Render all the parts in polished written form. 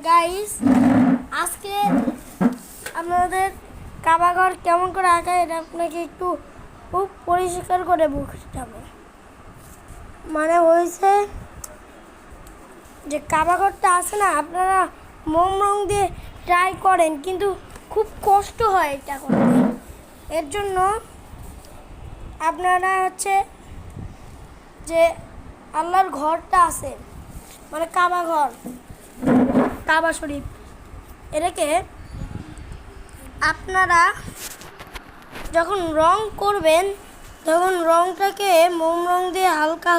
Guys, আজকে আপনাদের কাবা ঘর কেমন করে আঁকা এটা আপনাকে একটু খুব পরিষ্কার করে বুঝতে হবে। মানে হয়েছে যে কাবা ঘরটা আছে না, আপনারা মোম রং দিয়ে ট্রাই করেন কিন্তু খুব কষ্ট হয় এটা করতে। এর জন্য আপনারা যে আল্লাহর ঘরটা আছে, মানে কাবা ঘর, কাবা শরীফ, এটাকে আপনারা যখন রং করবেন তখন রংটাকে মোম রং দিয়ে হালকা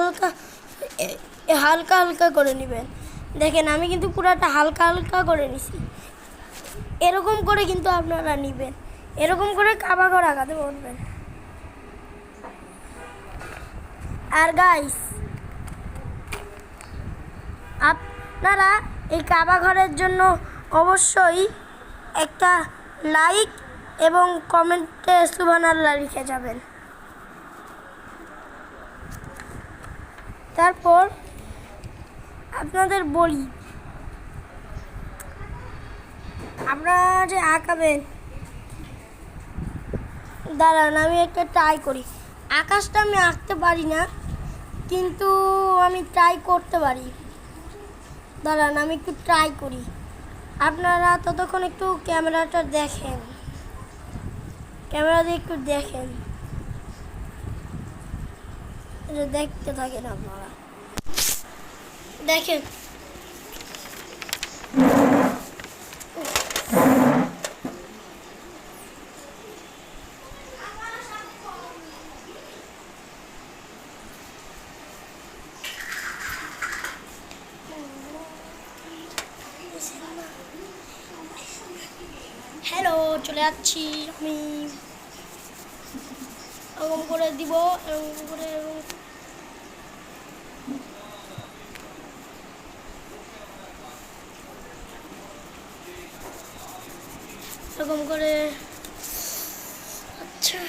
হালকা করে নেবেন। দেখেন আমি কিন্তু পুরাটা হালকা করে নিছি। এরকম করে কিন্তু আপনারা নেবেন, এরকম করে কাবা ঘর আঁকাতে পারবেন। আর গাইস, আপনারা এই কাবা ঘরের জন্য অবশ্যই একটা লাইক এবং কমেন্টে সুবহানাল্লাহ লিখে যাবেন। তারপর আপনাদের বলি, আপনারা যে আঁকাবেন, দাঁড়ান আমি একটা ট্রাই করি। আকাশটা আমি আঁকতে পারি না, কিন্তু আমি ট্রাই করতে পারি। দাঁড়ান আমি একটু ট্রাই করি, আপনারা ততক্ষণ একটু ক্যামেরাটা দেখেন, ক্যামেরা দিয়ে একটু দেখেন, দেখতে থাকেন আপনারা, দেখেন। হ্যালো, চলে যাচ্ছি আমি। এরকম করে দিব, এরকম করে এরকম করে। আচ্ছা,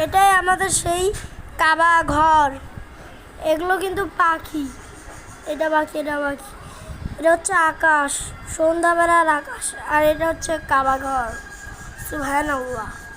এটাই আমাদের সেই কাবা ঘর। এগুলো কিন্তু পাখি, এটা পাখি, এটা হচ্ছে আকাশ, সন্ধ্যাবেলার আকাশ। আর এটা হচ্ছে কাবা ঘর। সুবহানাল্লাহ।